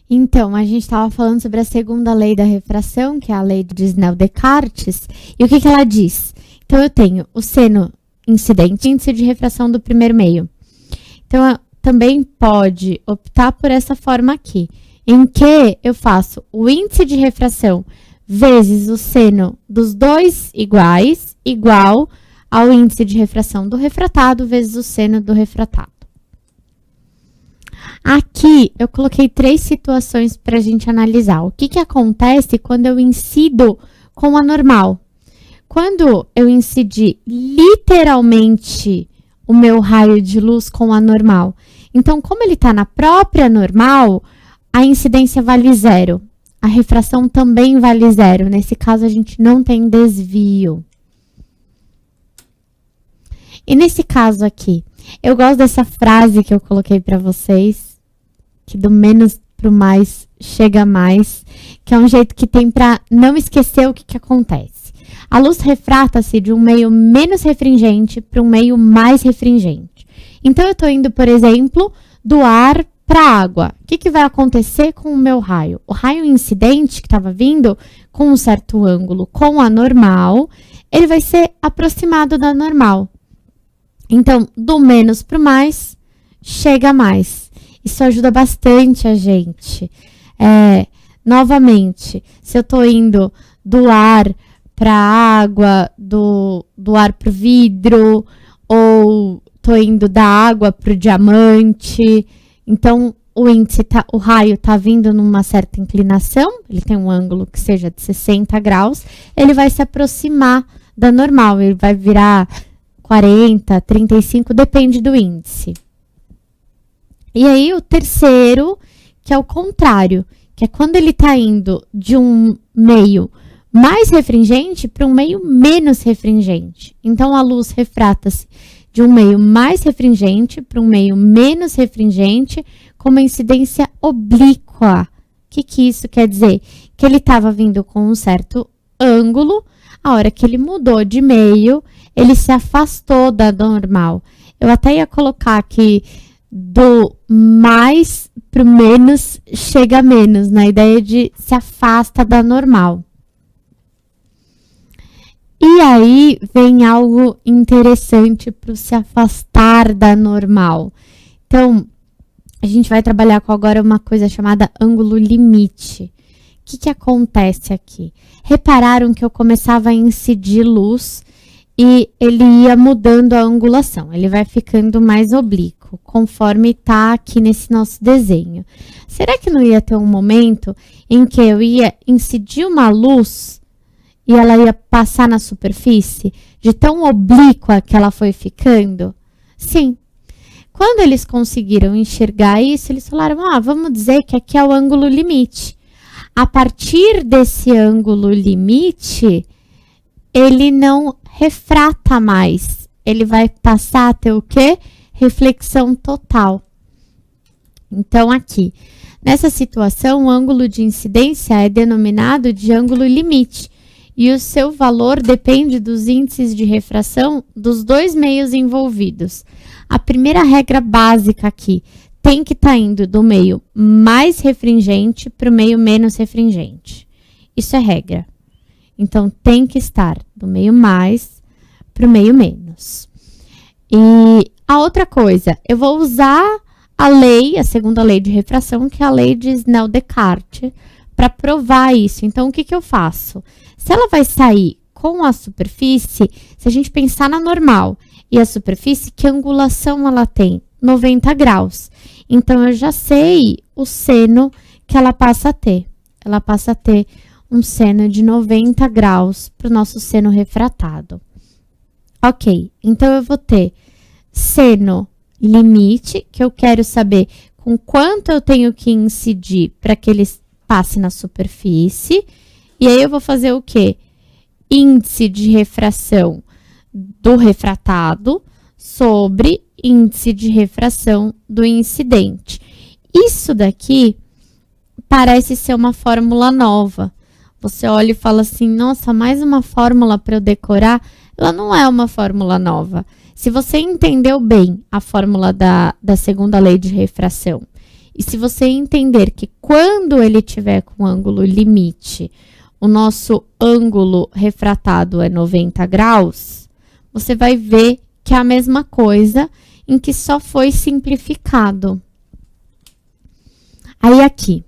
Então, a gente estava falando sobre a segunda lei da refração, que é a lei de Snell-Descartes, e o que ela diz? Então, eu tenho o seno incidente, índice de refração do primeiro meio. Então, também pode optar por essa forma aqui, em que eu faço o índice de refração vezes o seno dos dois iguais, igual ao índice de refração do refratado vezes o seno do refratado. Aqui, eu coloquei 3 situações para a gente analisar. O que acontece quando eu incido com a normal? Quando eu incidir literalmente o meu raio de luz com a normal, então, como ele está na própria normal, a incidência vale 0. A refração também vale 0. Nesse caso, a gente não tem desvio. E nesse caso aqui, eu gosto dessa frase que eu coloquei para vocês, que do menos para o mais chega mais, que é um jeito que tem para não esquecer o que acontece. A luz refrata-se de um meio menos refringente para um meio mais refringente. Então, eu estou indo, por exemplo, do ar para a água. O que vai acontecer com o meu raio? O raio incidente que estava vindo com um certo ângulo com a normal, ele vai ser aproximado da normal. Então, do menos para o mais, chega mais. Isso ajuda bastante a gente. Novamente, se eu estou indo do ar para a água, do ar para o vidro, ou estou indo da água para o diamante, então o raio está vindo numa certa inclinação, ele tem um ângulo que seja de 60 graus, ele vai se aproximar da normal, ele vai virar 40, 35, depende do índice. E aí, o terceiro, que é o contrário, que é quando ele está indo de um meio mais refringente para um meio menos refringente. Então, a luz refrata-se de um meio mais refringente para um meio menos refringente com uma incidência oblíqua. O que isso quer dizer? Que ele estava vindo com um certo ângulo, a hora que ele mudou de meio, ele se afastou da normal. Eu até ia colocar aqui do mais para o menos chega menos, na ideia de se afasta da normal. E aí vem algo interessante para se afastar da normal. Então, a gente vai trabalhar com agora uma coisa chamada ângulo limite. O que acontece aqui? Repararam que eu começava a incidir luz e ele ia mudando a angulação. Ele vai ficando mais oblíquo, conforme está aqui nesse nosso desenho. Será que não ia ter um momento em que eu ia incidir uma luz e ela ia passar na superfície, de tão oblíqua que ela foi ficando? Sim. Quando eles conseguiram enxergar isso, eles falaram, vamos dizer que aqui é o ângulo limite. A partir desse ângulo limite, ele não refrata mais. Ele vai passar a ter o quê? Reflexão total. Então, aqui, nessa situação, o ângulo de incidência é denominado de ângulo limite. E o seu valor depende dos índices de refração dos dois meios envolvidos. A primeira regra básica aqui tem que estar indo do meio mais refringente para o meio menos refringente. Isso é regra. Então, tem que estar do meio mais para o meio menos. E a outra coisa, eu vou usar a segunda lei de refração, que é a lei de Snell-Descartes, para provar isso. Então, o que eu faço? Se ela vai sair com a superfície, se a gente pensar na normal e a superfície, que angulação ela tem? 90 graus. Então, eu já sei o seno que ela passa a ter. Ela passa a ter um seno de 90 graus para o nosso seno refratado. Ok, então eu vou ter seno limite, que eu quero saber com quanto eu tenho que incidir para que ele passe na superfície. E aí, eu vou fazer o quê? Índice de refração do refratado sobre índice de refração do incidente. Isso daqui parece ser uma fórmula nova. Você olha e fala assim, nossa, mais uma fórmula para eu decorar. Ela não é uma fórmula nova. Se você entendeu bem a fórmula da segunda lei de refração E se você entender que quando ele tiver com ângulo limite, o nosso ângulo refratado é 90 graus, você vai ver que é a mesma coisa, em que só foi simplificado. Aí aqui,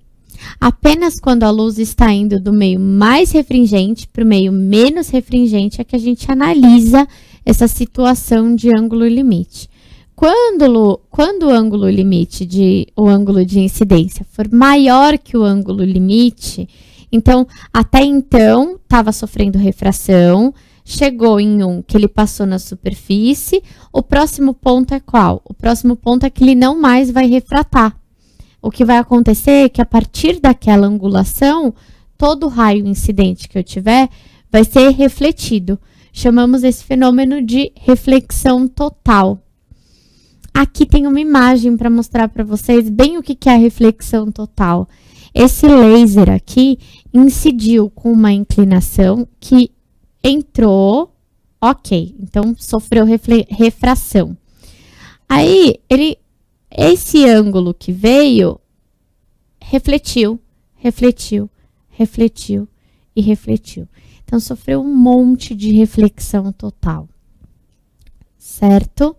apenas quando a luz está indo do meio mais refringente para o meio menos refringente é que a gente analisa essa situação de ângulo limite. Quando o ângulo limite, o ângulo de incidência for maior que o ângulo limite, então, até então, estava sofrendo refração, chegou em um que ele passou na superfície, o próximo ponto é qual? O próximo ponto é que ele não mais vai refratar. O que vai acontecer é que a partir daquela angulação, todo raio incidente que eu tiver vai ser refletido. Chamamos esse fenômeno de reflexão total. Aqui tem uma imagem para mostrar para vocês bem o que é a reflexão total. Esse laser aqui incidiu com uma inclinação que entrou, ok, então sofreu refração. Aí, esse ângulo que veio, refletiu, refletiu, refletiu e refletiu. Então, sofreu um monte de reflexão total, certo?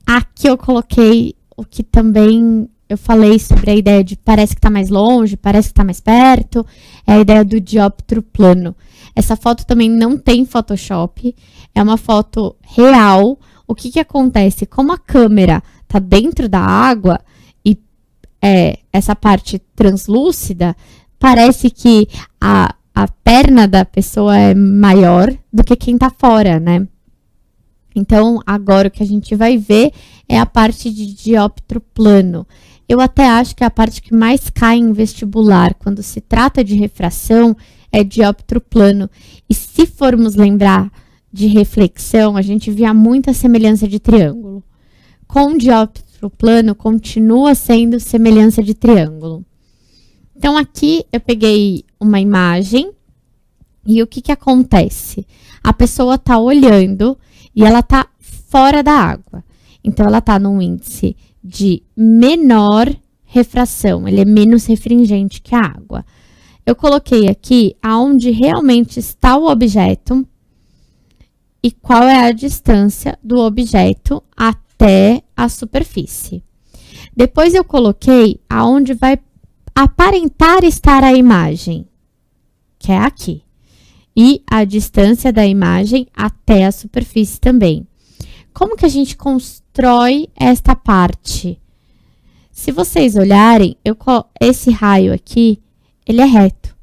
Aqui eu coloquei o que também eu falei sobre a ideia de parece que está mais longe, parece que está mais perto, é a ideia do dióptro plano. Essa foto também não tem Photoshop, é uma foto real. O que acontece? Como a câmera está dentro da água e essa parte translúcida, parece que a perna da pessoa é maior do que quem está fora, né? Então, agora o que a gente vai ver é a parte de dióptro plano. Eu até acho que a parte que mais cai em vestibular, quando se trata de refração, é dióptro plano. E se formos lembrar de reflexão, a gente via muita semelhança de triângulo. Com dióptro plano, continua sendo semelhança de triângulo. Então, aqui eu peguei uma imagem e o que acontece? A pessoa está olhando e ela está fora da água. Então, ela está num índice de menor refração. Ele é menos refringente que a água. Eu coloquei aqui aonde realmente está o objeto e qual é a distância do objeto até a superfície. Depois, eu coloquei aonde vai aparentar estar a imagem, que é aqui. E a distância da imagem até a superfície também. Como que a gente constrói esta parte? Se vocês olharem, esse raio aqui, ele é reto.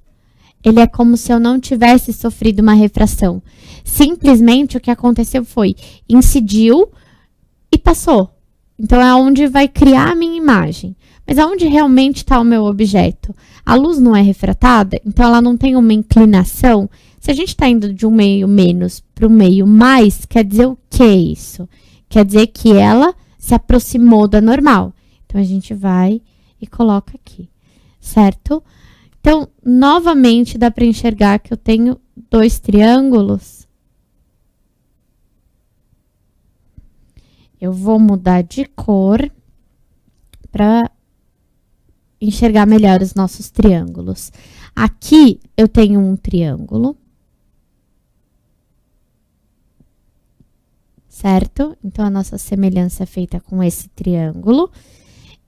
Ele é como se eu não tivesse sofrido uma refração. Simplesmente o que aconteceu foi, incidiu e passou. Então, é onde vai criar a minha imagem. Mas aonde realmente está o meu objeto? A luz não é refratada, então ela não tem uma inclinação. Se a gente está indo de um meio menos para o meio mais, quer dizer o que é isso? Quer dizer que ela se aproximou da normal. Então, a gente vai e coloca aqui, certo? Então, novamente, dá para enxergar que eu tenho dois triângulos. Eu vou mudar de cor para enxergar melhor os nossos triângulos. Aqui, eu tenho um triângulo. Certo? Então, a nossa semelhança é feita com esse triângulo.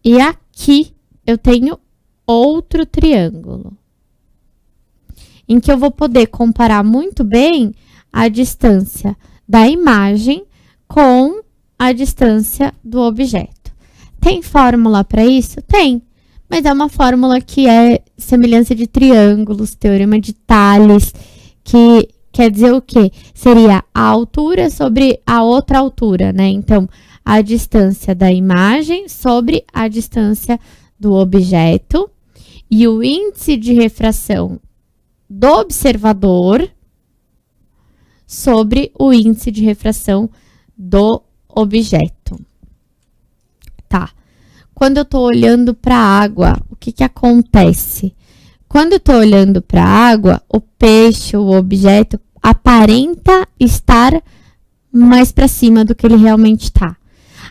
E aqui, eu tenho outro triângulo, em que eu vou poder comparar muito bem a distância da imagem com a distância do objeto. Tem fórmula para isso? Tem, mas é uma fórmula que é semelhança de triângulos, teorema de Thales, que quer dizer o quê? Seria a altura sobre a outra altura, né? Então, a distância da imagem sobre a distância do objeto e o índice de refração do observador sobre o índice de refração do objeto. Tá. Quando eu estou olhando para a água, o que acontece? Quando eu estou olhando para a água, o peixe, o objeto, aparenta estar mais para cima do que ele realmente está.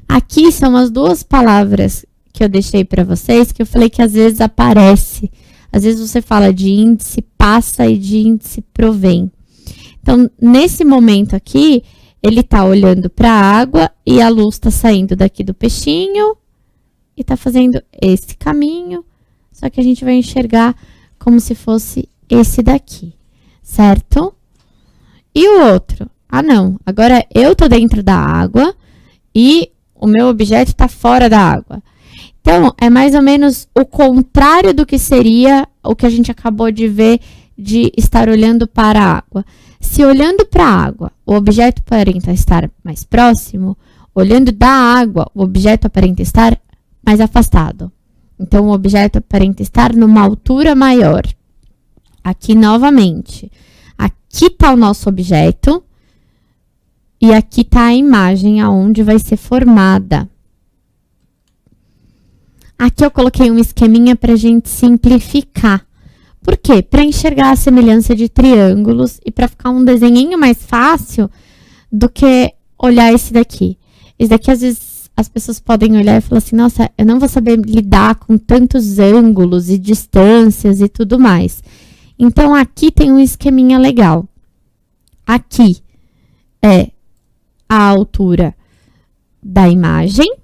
Aqui são as duas palavras que eu deixei para vocês, que eu falei que às vezes aparece. Às vezes você fala de índice passa e de índice provém. Então, nesse momento aqui, ele tá olhando para a água e a luz tá saindo daqui do peixinho e tá fazendo esse caminho, só que a gente vai enxergar como se fosse esse daqui, certo? E o outro? Ah, não, agora eu tô dentro da água e o meu objeto tá fora da água. Então, é mais ou menos o contrário do que seria o que a gente acabou de ver de estar olhando para a água. Se olhando para a água, o objeto aparenta estar mais próximo, olhando da água, o objeto aparenta estar mais afastado. Então, o objeto aparenta estar numa altura maior. Aqui, novamente, aqui está o nosso objeto e aqui está a imagem aonde vai ser formada. Aqui eu coloquei um esqueminha para a gente simplificar. Por quê? Para enxergar a semelhança de triângulos e para ficar um desenhinho mais fácil do que olhar esse daqui. Esse daqui, às vezes, as pessoas podem olhar e falar assim, nossa, eu não vou saber lidar com tantos ângulos e distâncias e tudo mais. Então, aqui tem um esqueminha legal. Aqui é a altura da imagem.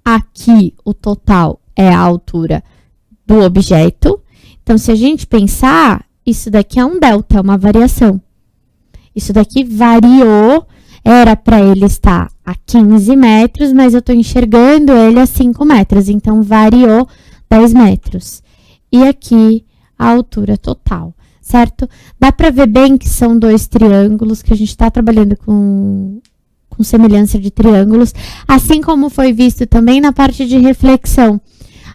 Aqui, o total é a altura do objeto. Então, se a gente pensar, isso daqui é um delta, é uma variação. Isso daqui variou, era para ele estar a 15 metros, mas eu estou enxergando ele a 5 metros. Então, variou 10 metros. E aqui, a altura total, certo? Dá para ver bem que são dois triângulos, que a gente está trabalhando com semelhança de triângulos, assim como foi visto também na parte de reflexão,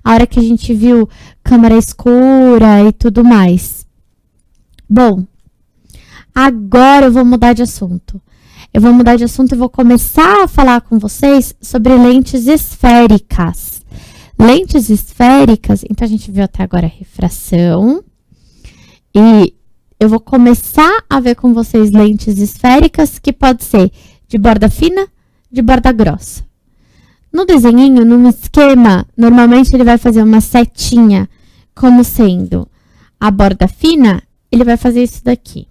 a hora que a gente viu câmera escura e tudo mais. Bom, agora eu vou mudar de assunto. Eu vou mudar de assunto e vou começar a falar com vocês sobre lentes esféricas. Lentes esféricas, então a gente viu até agora a refração, e eu vou começar a ver com vocês lentes esféricas, que pode ser de borda fina, de borda grossa. No desenhinho, num esquema, normalmente ele vai fazer uma setinha, como sendo a borda fina, ele vai fazer isso daqui.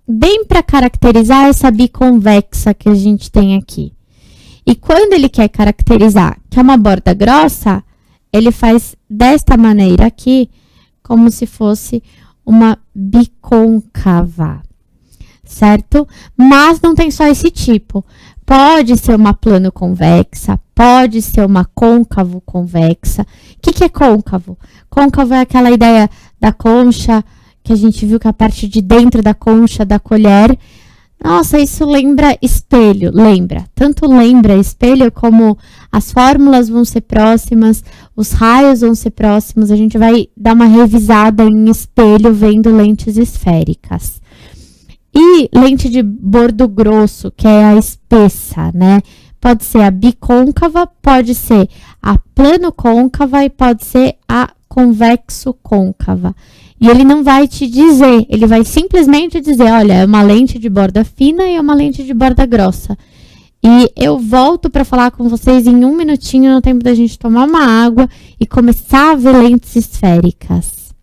Bem para caracterizar essa biconvexa que a gente tem aqui. E quando ele quer caracterizar que é uma borda grossa, ele faz desta maneira aqui, como se fosse uma bicôncava. Certo? Mas não tem só esse tipo. Pode ser uma plano convexa, pode ser uma côncavo convexa. O que é côncavo? Côncavo é aquela ideia da concha, que a gente viu que a parte de dentro da concha da colher. Nossa, isso lembra espelho, lembra. Tanto lembra espelho, como as fórmulas vão ser próximas, os raios vão ser próximos. A gente vai dar uma revisada em espelho vendo lentes esféricas. E lente de bordo grosso, que é a espessa, né? Pode ser a bicôncava, pode ser a plano côncava e pode ser a convexo côncava. E ele não vai te dizer, ele vai simplesmente dizer, olha, é uma lente de borda fina e é uma lente de borda grossa. E eu volto para falar com vocês em um minutinho, no tempo da gente tomar uma água e começar a ver lentes esféricas.